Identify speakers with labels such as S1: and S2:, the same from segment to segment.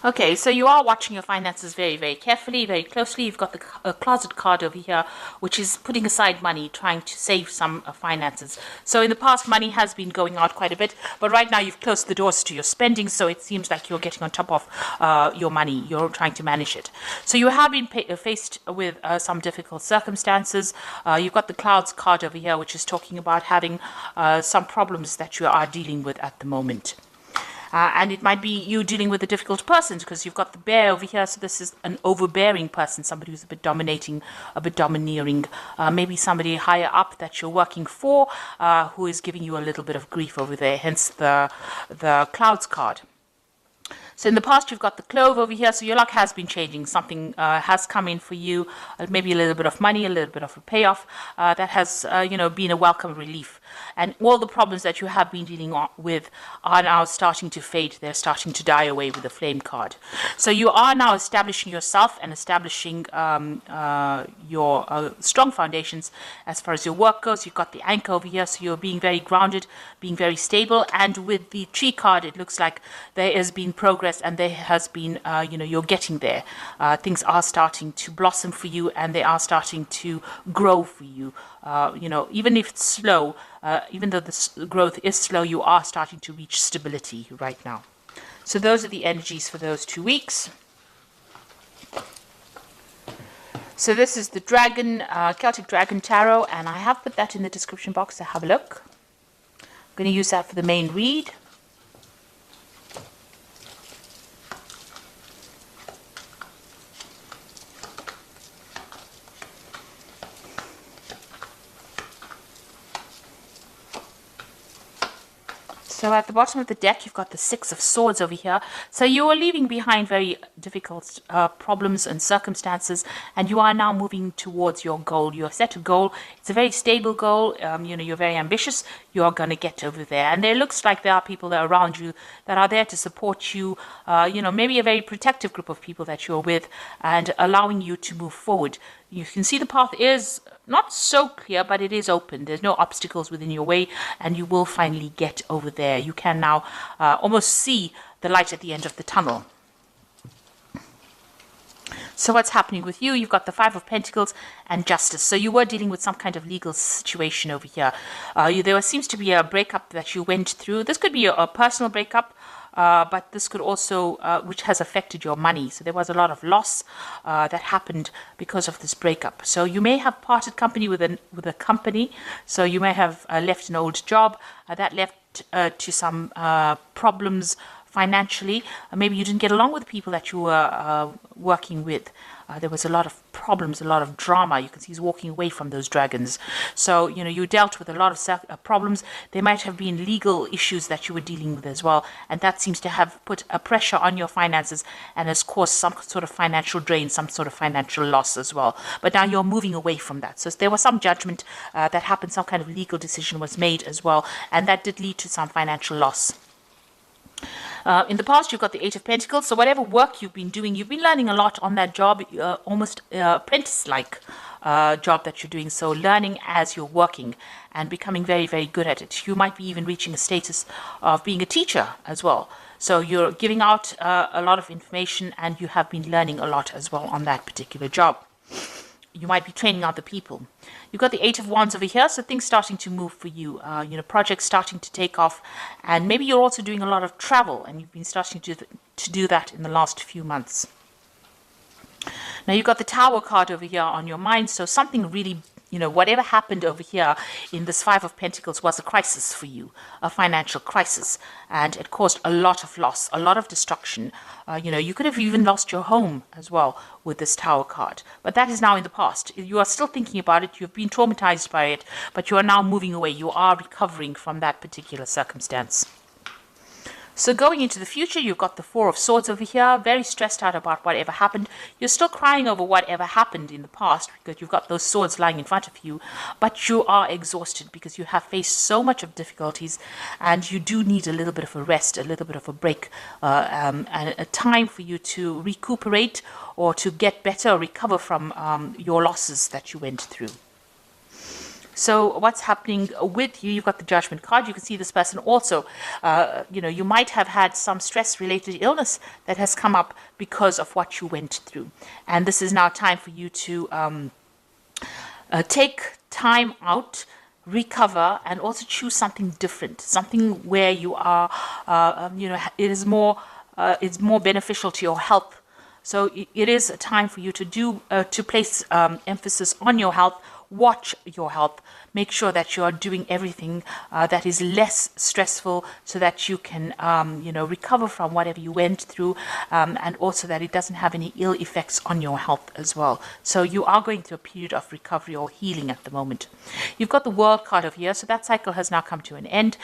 S1: Okay, so you are watching your finances very, very carefully, very closely. You've got the closet card over here, which is putting aside money, trying to save some finances. So in the past, money has been going out quite a bit, but right now you've closed the doors to your spending, so it seems like you're getting on top of your money. You're trying to manage it. So you have been faced with some difficult circumstances. You've got the clouds card over here, which is talking about having some problems that you are dealing with at the moment. And it might be you dealing with a difficult person because you've got the bear over here. So this is an overbearing person, somebody who's a bit dominating, a bit domineering. Maybe somebody higher up that you're working for who is giving you a little bit of grief over there, hence the clouds card. So in the past, you've got the clove over here. So your luck has been changing. Something has come in for you, maybe a little bit of money, a little bit of a payoff that has, been a welcome relief. And all the problems that you have been dealing with are now starting to fade. They're starting to die away with the flame card. So you are now establishing yourself and establishing your strong foundations as far as your work goes. You've got the anchor over here, so you're being very grounded, being very stable. And with the tree card, it looks like there has been progress and there has been, you're getting there. Things are starting to blossom for you and they are starting to grow for you. Even if it's slow, even though the growth is slow, you are starting to reach stability right now. So those are the energies for those 2 weeks. So this is the Dragon, Celtic Dragon Tarot, and I have put that in the description box, so have a look. I'm going to use that for the main read. So at the bottom of the deck, you've got the Six of Swords over here. So you are leaving behind very difficult problems and circumstances, and you are now moving towards your goal. You have set a goal. It's a very stable goal. You're very ambitious. You are going to get over there. And it looks like there are people that are around you that are there to support you, maybe a very protective group of people that you're with and allowing you to move forward. You can see the path is not so clear, but it is open. There's no obstacles within your way, and you will finally get over there. You can now almost see the light at the end of the tunnel. So what's happening with you? You've got the Five of Pentacles and Justice. So you were dealing with some kind of legal situation over here. There seems to be a breakup that you went through. This could be a personal breakup. But this could also, which has affected your money. So there was a lot of loss that happened because of this breakup. So you may have parted company with a company. So you may have left an old job that left to some problems financially. Maybe you didn't get along with the people that you were working with. There was a lot of problems, a lot of drama. You can see he's walking away from those dragons. So, you dealt with a lot of problems. There might have been legal issues that you were dealing with as well. And that seems to have put a pressure on your finances and has caused some sort of financial drain, some sort of financial loss as well. But now you're moving away from that. So there was some judgment that happened, some kind of legal decision was made as well. And that did lead to some financial loss. In the past, you've got the Eight of Pentacles. So whatever work you've been doing, you've been learning a lot on that job, almost apprentice-like job that you're doing. So learning as you're working and becoming very, very good at it. You might be even reaching a status of being a teacher as well. So you're giving out a lot of information and you have been learning a lot as well on that particular job. You might be training other people. You've got the Eight of Wands over here, so things starting to move for you. Projects starting to take off, and maybe you're also doing a lot of travel, and you've been starting to do that in the last few months. Now you've got the Tower card over here on your mind, so something really, whatever happened over here in this Five of Pentacles was a crisis for you, a financial crisis, and it caused a lot of loss, a lot of destruction. You could have even lost your home as well with this Tower card, but that is now in the past. You are still thinking about it, you've been traumatized by it, but you are now moving away. You are recovering from that particular circumstance. So going into the future, you've got the Four of Swords over here, very stressed out about whatever happened. You're still crying over whatever happened in the past because you've got those swords lying in front of you, but you are exhausted because you have faced so much of difficulties and you do need a little bit of a rest, a little bit of a break, and a time for you to recuperate or to get better or recover from your losses that you went through. So what's happening with you? You've got the Judgment card. You can see this person also, you might have had some stress-related illness that has come up because of what you went through. And this is now time for you to take time out, recover, and also choose something different, something where you are, it's more beneficial to your health. So it is a time for you to place emphasis on your health. Watch your health. Make sure that you are doing everything that is less stressful, so that you can, recover from whatever you went through, and also that it doesn't have any ill effects on your health as well. So you are going through a period of recovery or healing at the moment. You've got the World card over here, so that cycle has now come to an end.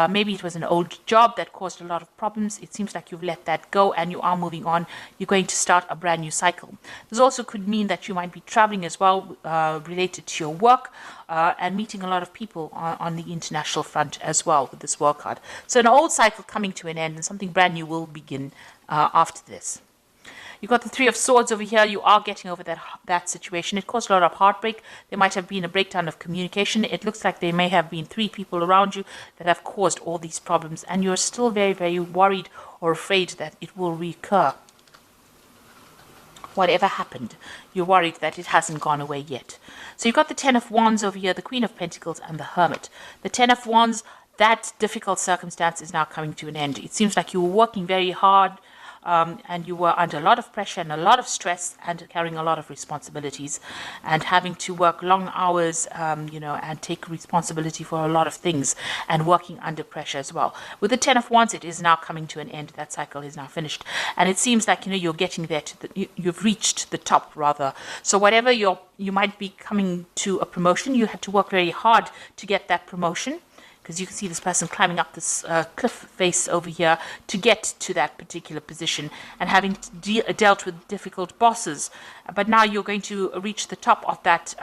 S1: Maybe it was an old job that caused a lot of problems. It seems like you've let that go and you are moving on. You're going to start a brand new cycle. This also could mean that you might be traveling as well, related to your work, and meeting a lot of people on the international front as well with this World card. So an old cycle coming to an end, and something brand new will begin after this. You've got the Three of Swords over here. You are getting over that situation. It caused a lot of heartbreak. There might have been a breakdown of communication. It looks like there may have been 3 people around you that have caused all these problems, and you're still very, very worried or afraid that it will recur. Whatever happened, you're worried that it hasn't gone away yet. So you've got the Ten of Wands over here, the Queen of Pentacles, and the Hermit. The Ten of Wands, that difficult circumstance is now coming to an end. It seems like you were working very hard, and you were under a lot of pressure and a lot of stress, and carrying a lot of responsibilities, and having to work long hours, and take responsibility for a lot of things, and working under pressure as well. With the Ten of Wands, it is now coming to an end. That cycle is now finished, and it seems like you're getting there you've reached the top rather. So whatever you might be coming to a promotion, you had to work very hard to get that promotion, because you can see this person climbing up this cliff face over here to get to that particular position, and having dealt with difficult bosses. But now you're going to reach the top of that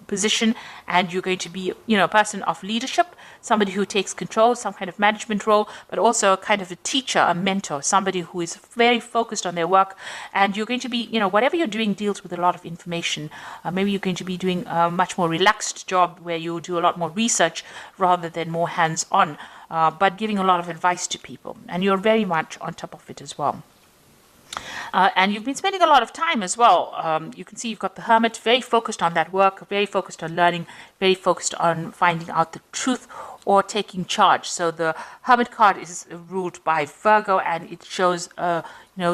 S1: position, and you're going to be, a person of leadership, somebody who takes control, some kind of management role, but also a kind of a teacher, a mentor, somebody who is very focused on their work. And you're going to be, whatever you're doing deals with a lot of information. Maybe you're going to be doing a much more relaxed job where you do a lot more research rather than more hands-on, but giving a lot of advice to people. And you're very much on top of it as well. And you've been spending a lot of time as well. You can see you've got the Hermit, very focused on that work, very focused on learning, very focused on finding out the truth or taking charge. So the Hermit card is ruled by Virgo, and it shows,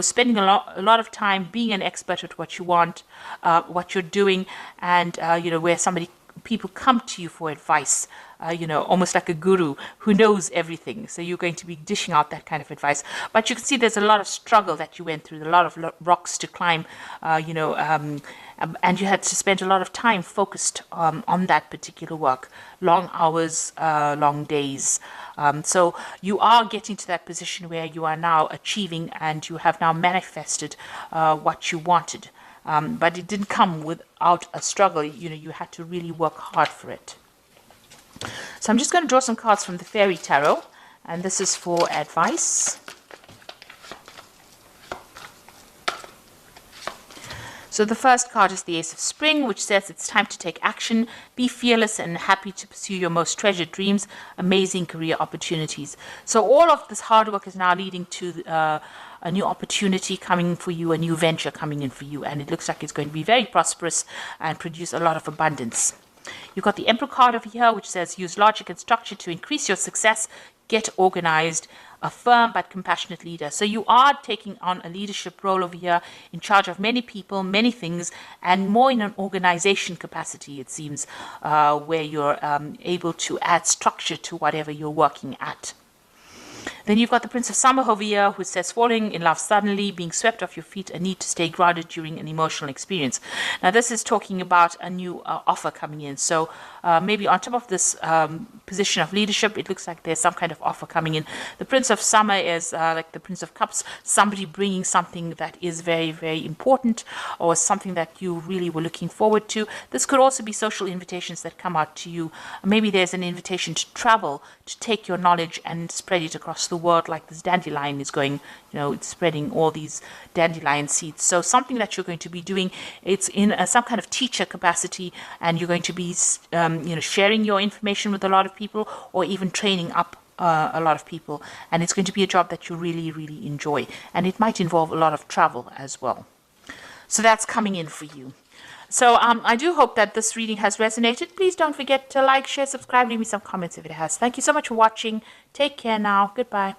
S1: spending a lot of time being an expert at what you want, what you're doing, and, where people come to you for advice. Almost like a guru who knows everything. So you're going to be dishing out that kind of advice. But you can see there's a lot of struggle that you went through, a lot of rocks to climb, and you had to spend a lot of time focused on that particular work. Long hours, long days. So you are getting to that position where you are now achieving, and you have now manifested what you wanted. But it didn't come without a struggle. You had to really work hard for it. So I'm just going to draw some cards from the Fairy Tarot, and this is for advice. So the first card is the Ace of Spring, which says it's time to take action, be fearless and happy to pursue your most treasured dreams, amazing career opportunities. So all of this hard work is now leading to a new opportunity coming for you, a new venture coming in for you, and it looks like it's going to be very prosperous and produce a lot of abundance. You've got the Emperor card over here, which says use logic and structure to increase your success, get organized, a firm but compassionate leader. So you are taking on a leadership role over here, in charge of many people, many things, and more in an organization capacity, it seems, where you're able to add structure to whatever you're working at. Then you've got the Prince of Summer over here, who says falling in love suddenly, being swept off your feet, a need to stay grounded during an emotional experience. Now this is talking about a new offer coming in. So maybe on top of this position of leadership, it looks like there's some kind of offer coming in. The Prince of Summer is like the Prince of Cups, somebody bringing something that is very, very important, or something that you really were looking forward to. This could also be social invitations that come out to you. Maybe there's an invitation to travel, to take your knowledge and spread it across the world like this dandelion is going, it's spreading all these dandelion seeds. So something that you're going to be doing, it's in some kind of teacher capacity, and you're going to be, sharing your information with a lot of people, or even training up a lot of people. And it's going to be a job that you really, really enjoy. And it might involve a lot of travel as well. So that's coming in for you. So I do hope that this reading has resonated. Please don't forget to like, share, subscribe, leave me some comments if it has. Thank you so much for watching. Take care now. Goodbye.